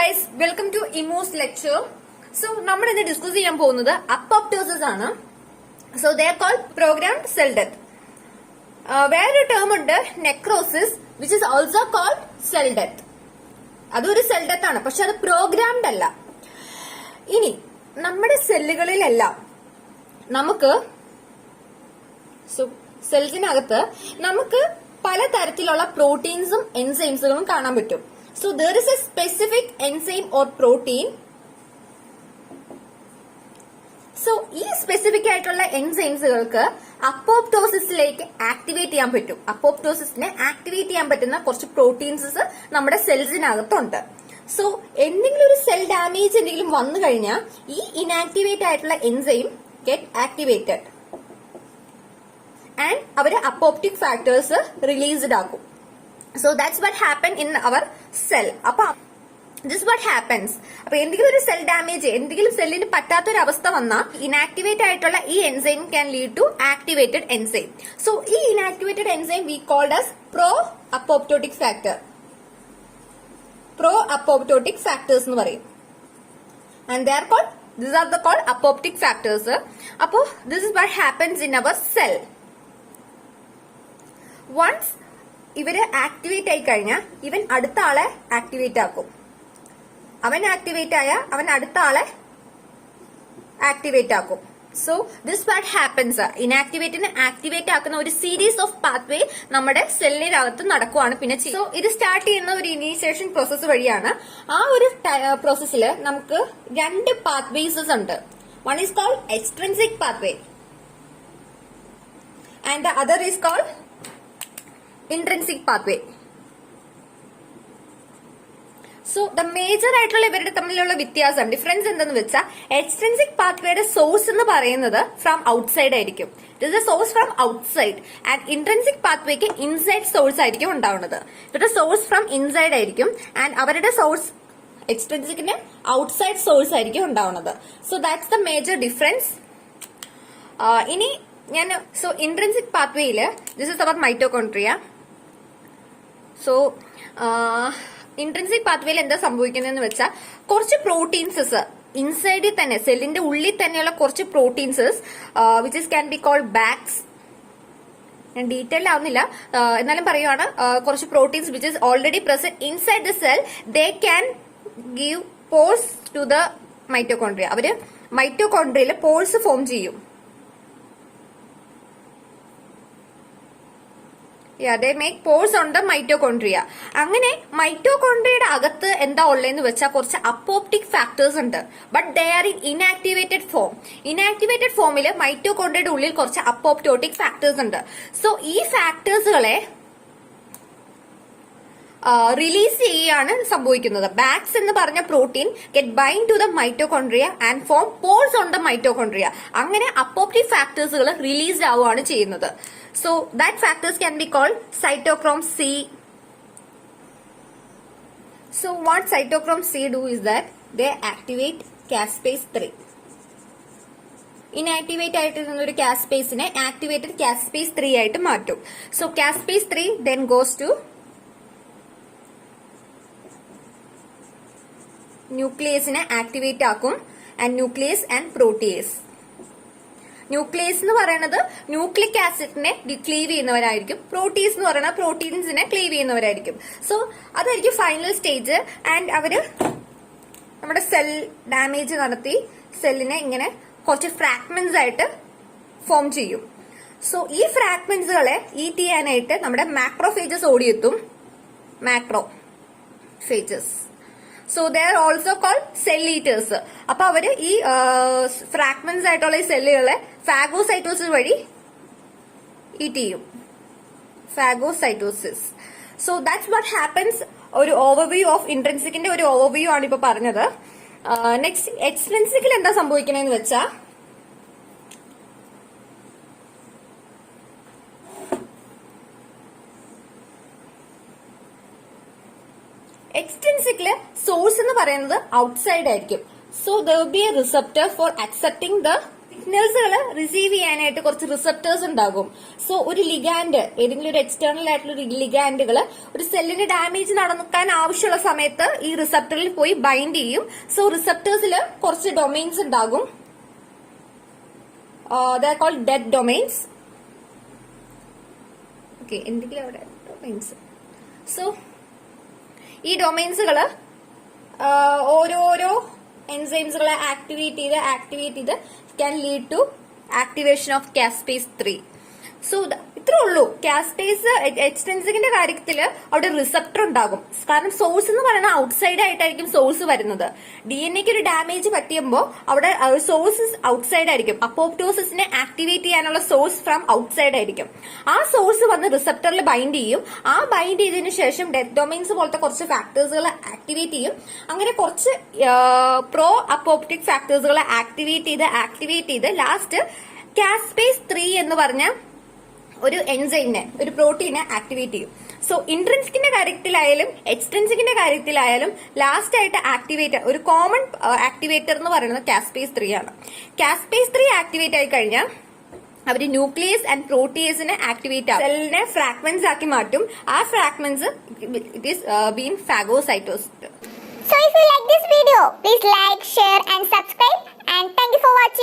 Guys, welcome to ഇമോസ് lecture. So നമ്മൾ ഇന്ന് ഡിസ്കസ് ചെയ്യാൻ പോകുന്നത് അപ്പോപ്റ്റോസിസ് ആണ്. So they are called programmed cell death. വേറൊരു ടേം ഉണ്ട് necrosis, which is also called cell death. അതൊരു സെൽ ഡെത്ത് ആണ്, പക്ഷെ അത് പ്രോഗ്രാംഡ് അല്ല. ഇനി നമ്മുടെ സെല്ലുകളിലെല്ലാം നമുക്ക് സെൽസിനകത്ത് നമുക്ക് പലതരത്തിലുള്ള പ്രോട്ടീൻസും എൻസൈംസുകളും കാണാൻ പറ്റും. So there is a specific enzyme or protein. So ഈ സ്പെസിഫിക് ആയിട്ടുള്ള എൻസൈംസുകൾക്ക് അപ്പോപ്റ്റോസിസിലേക്ക് ആക്ടിവേറ്റ് ചെയ്യാൻ പറ്റും. അപ്പോപ്റ്റോസിസിനെ ആക്ടിവേറ്റ് ചെയ്യാൻ പറ്റുന്ന കുറച്ച് പ്രോട്ടീൻസ് നമ്മുടെ സെൽസിനകത്തുണ്ട്. സോ എന്തെങ്കിലും ഒരു സെൽ ഡാമേജ് എന്തെങ്കിലും വന്നു കഴിഞ്ഞാൽ ഈ ഇനാക്ടിവേറ്റ് ആയിട്ടുള്ള എൻസൈം ഗെറ്റ് ആക്ടിവേറ്റഡ് ആൻഡ് അവര് അപ്പോപ്റ്റിക് ഫാക്ടേഴ്സ് റിലീസ്ഡ് ആക്കും. So that's what happened in our cell. അപ്പൊ this what happens. അപ്പൊ എന്തെങ്കിലും ഒരു സെൽ ഡാമേജ്, എന്തെങ്കിലും സെല്ലിന് പറ്റാത്തൊരു അവസ്ഥ വന്നാൽ ഇനാക്ടിവേറ്റ് ആയിട്ടുള്ള ഈ enzyme can lead to activated enzyme. So ഈ inactivated enzyme we called as pro apoptotic factor. Pro apoptotic factors എന്ന് പറയും. And they are called, these are the called apoptic factors. അപ്പോ this is what happens in our cell. Once ഇവര് activate ആയി കഴിഞ്ഞാൽ ഇവൻ അടുത്ത ആളെ ആക്ടിവേറ്റ് ആക്കും. അവൻ ആക്ടിവേറ്റ് ആയ അവൻ അടുത്ത ആളെ ആക്ടിവേറ്റ് ആക്കും. So this what happens. ഇനാക്ടിവേറ്റിനെ ആക്ടിവേറ്റ് ആക്കുന്ന ഒരു സീരീസ് ഓഫ് പാത്വേ നമ്മുടെ സെല്ലിനകത്ത് നടക്കുവാണ്. പിന്നെ സോ ഇത് സ്റ്റാർട്ട് ചെയ്യുന്ന ഒരു ഇനീഷ്യേഷൻ പ്രോസസ് വഴിയാണ്. ആ ഒരു പ്രോസസ്സിൽ നമുക്ക് രണ്ട് പാത്വേസ് ഉണ്ട്. One is called extrinsic pathway and the other is called intrinsic pathway. So the major ആയിട്ടുള്ള ഇവരുടെ തമ്മിലുള്ള വ്യത്യാസം, ഡിഫറൻസ് എന്തെന്ന് വെച്ചാൽ എക്സ്ട്രിൻസിക് പാത്വേയുടെ സോഴ്സ് എന്ന് പറയുന്നത് ഫ്രം ഔട്ട്സൈഡ് ആയിരിക്കും. It is a source from outside. And intrinsic പാത്വേക്ക് ഇൻസൈഡ് സോഴ്സ് ആയിരിക്കും ഉണ്ടാവുന്നത്. ഇവരുടെ സോഴ്സ് ഫ്രം ഇൻസൈഡ് ആയിരിക്കും ആൻഡ് അവരുടെ സോഴ്സ് എക്സ്ട്രിൻസിക്കിന് ഔട്ട്സൈഡ് സോഴ്സ് ആയിരിക്കും ഉണ്ടാവുന്നത്. So that's the major difference. ഇനി ഞാൻ ഇൻട്രിൻസിക് പാത്വേയില് this is our mitochondria. So intrinsic പാത്വേയിൽ എന്താ സംഭവിക്കുന്നതെന്ന് വെച്ചാൽ കുറച്ച് പ്രോട്ടീൻസസ് ഇൻസൈഡിൽ തന്നെ സെല്ലിന്റെ ഉള്ളിൽ തന്നെയുള്ള കുറച്ച് പ്രോട്ടീൻസസ് which is can be called Bax. ഞാൻ ഡീറ്റെയിൽ ആവുന്നില്ല, എന്നാലും പറയുവാണ്. കുറച്ച് proteins which is already present inside the cell, they can give pores to the mitochondria. അവര് മൈറ്റോകോൺട്രിയയിൽ പോഴ്സ് ഫോം ചെയ്യും. they make pores on the mitochondria. അങ്ങനെ മൈറ്റോകോൺട്രിയയുടെ അകത്ത് എന്താ ഉള്ളതെന്ന് വെച്ചാൽ കുറച്ച് അപ്പോപ്റ്റിക് ഫാക്ടേഴ്സ് ഉണ്ട്. But they are in inactivated form. Inactivated ഫോമിൽ മൈറ്റോകോൺട്രിയയുടെ ഉള്ളിൽ കുറച്ച് അപ്പോപ്റ്റോട്ടിക് ഫാക്ടേഴ്സ് ഉണ്ട്. സോ ഈ ഫാക്ടേഴ്സുകളെ റിലീസ് ചെയ്യുകയാണ് സംഭവിക്കുന്നത്. ബാക്സ് എന്ന് പറഞ്ഞ protein get bind to the mitochondria and form pores on the mitochondria. അങ്ങനെ അപ്പോപ്റ്റിക് ഫാക്ടേഴ്സുകൾ റിലീസ് ആവുകയാണ് ചെയ്യുന്നത്. So that factors can be called cytochrome C. So what cytochrome C do is that they activate caspase 3. Inactivate ആയിട്ടിരുന്ന ഒരു caspase-നെ activated caspase 3 ആയിട്ട് മാറ്റും. So caspase 3 then goes to nucleus-നെ activate ആക്കും and nucleus and protease. Nucleus എന്ന് പറയുന്നത് nucleic ആസിഡിനെ Clive ചെയ്യുന്നവരായിരിക്കും. Proteas എന്ന് പറയുന്നത് പ്രോട്ടീൻസിനെ Clive ചെയ്യുന്നവരായിരിക്കും. So അതായിരിക്കും final stage. And അവര് നമ്മുടെ സെൽ ഡാമേജ് നടത്തി സെല്ലിനെ ഇങ്ങനെ കുറച്ച് ഫ്രാഗ്മെന്റ്സ് ആയിട്ട് ഫോം ചെയ്യും. സോ ഈ ഫ്രാഗ്മെന്റ്സുകളെ ഈറ്റ് ചെയ്യാനായിട്ട് നമ്മുടെ മാക്രോഫേജസ് ഓടിയെത്തും. Macrophages. So they are also called cell eaters. അപ്പൊ അവര് ഈ ഫ്രാഗ്മെന്റ്സ് ആയിട്ടുള്ള ഈ സെല്ലുകളെ ഫാഗോസൈറ്റോസിസ് വഴി ഈറ്റ് ചെയ്യും. Phagocytosis. So that's what happens. ഒരു ഓവർവ്യൂ ഓഫ് ഇൻട്രിൻസിക്കിന്റെ ഒരു ഓവർവ്യൂ ആണ് ഇപ്പൊ പറഞ്ഞത്. നെക്സ്റ്റ് എക്സ്ട്രിൻസിക്കിൽ എന്താ സംഭവിക്കണെന്ന് വെച്ചാൽ എക്സ്ട്രിൻസിക്കില് സോഴ്സ് എന്ന് പറയുന്നത് ഔട്ട്സൈഡ് ആയിരിക്കും. So there will be a receptor for accepting the സിഗ്നൽസുകൾ റിസീവ് ചെയ്യാനായിട്ട് കുറച്ച് റിസപ്റ്റേഴ്സ് ഉണ്ടാകും. സോ ഒരു ലിഗാൻഡ്, ഏതെങ്കിലും ഒരു എക്സ്റ്റേണൽ ആയിട്ടുള്ള ഒരു ലിഗാൻഡുകൾ ഒരു സെല്ലിന് ഡാമേജ് നടക്കാൻ ആവശ്യമുള്ള സമയത്ത് ഈ റിസപ്റ്ററിൽ പോയി ബൈൻഡ് ചെയ്യും. സോ റിസപ്റ്റേഴ്സിൽ കുറച്ച് ഡൊമൈൻസ് ഉണ്ടാകും. They are called death domains. Okay, എന്തെങ്കിലും അവിടെ ഡൊമൈൻസ്. സോ ഈ ഡൊമൈൻസുകള് ഓരോരോ എൻസൈംസുകളെ ആക്ടിവേറ്റ് ചെയ്ത് can lead to activation of caspase 3. So ഇത്രേ ഉള്ളൂ. കാസ്പേസ് എക്സ്റ്റൻസിന്റെ കാര്യത്തില് അവിടെ റിസപ്റ്റർ ഉണ്ടാകും. കാരണം സോഴ്സ് എന്ന് പറയുന്നത് ഔട്ട്സൈഡ് ആയിട്ടായിരിക്കും സോഴ്സ് വരുന്നത്. DNA-ക്ക് ഒരു ഡാമേജ് പറ്റിയുമ്പോൾ അവിടെ സോഴ്സ് ഔട്ട്സൈഡ് ആയിരിക്കും. അപ്പോപ്റ്റോസിസിനെ ആക്ടിവേറ്റ് ചെയ്യാനുള്ള സോഴ്സ് ഫ്രം ഔട്ട്സൈഡ് ആയിരിക്കും. ആ സോഴ്സ് വന്ന് റിസപ്റ്ററിൽ ബൈൻഡ് ചെയ്യും. ആ ബൈൻഡ് ചെയ്തതിനു ശേഷം ഡെത്ത് ഡൊമൈൻസ് പോലത്തെ കുറച്ച് ഫാക്ടേഴ്സുകൾ ആക്ടിവേറ്റ് ചെയ്യും. അങ്ങനെ കുറച്ച് പ്രോ അപ്പോപ്റ്റിക് ഫാക്ടേഴ്സുകളെ ആക്ടിവേറ്റ് ചെയ്ത് ലാസ്റ്റ് കാസ്പേസ് 3 എന്ന് പറഞ്ഞ ഒരു എൻസൈമിനെ, ഒരു പ്രോട്ടീനെ ആക്ടിവേറ്റ് ചെയ്യും. സോ ഇൻട്രിൻസിക്കിന്റെ കാര്യത്തിലായാലും എക്സ്ട്രിൻസിക്കിന്റെ കാര്യത്തിലായാലും ലാസ്റ്റ് ആയിട്ട് ആക്ടിവേറ്റർ, ഒരു കോമൺ ആക്ടിവേറ്റർ എന്ന് പറയുന്നത് കാസ്പേസ് 3 ആണ്. കാസ്പേസ് 3 ആക്ടിവേറ്റ് ആയി കഴിഞ്ഞാൽ അവര് ന്യൂക്ലിയസ് ആൻഡ് പ്രോട്ടിയേസിനെ ആക്ടിവേറ്റ് ആവും. സെല്ലിനെ ഫ്രാഗ്മെന്റ്സ് ആക്കി മാറ്റും. ആ fragments it is been phagocytosis. So if you like this video, please like, share and subscribe, and thank you for watching.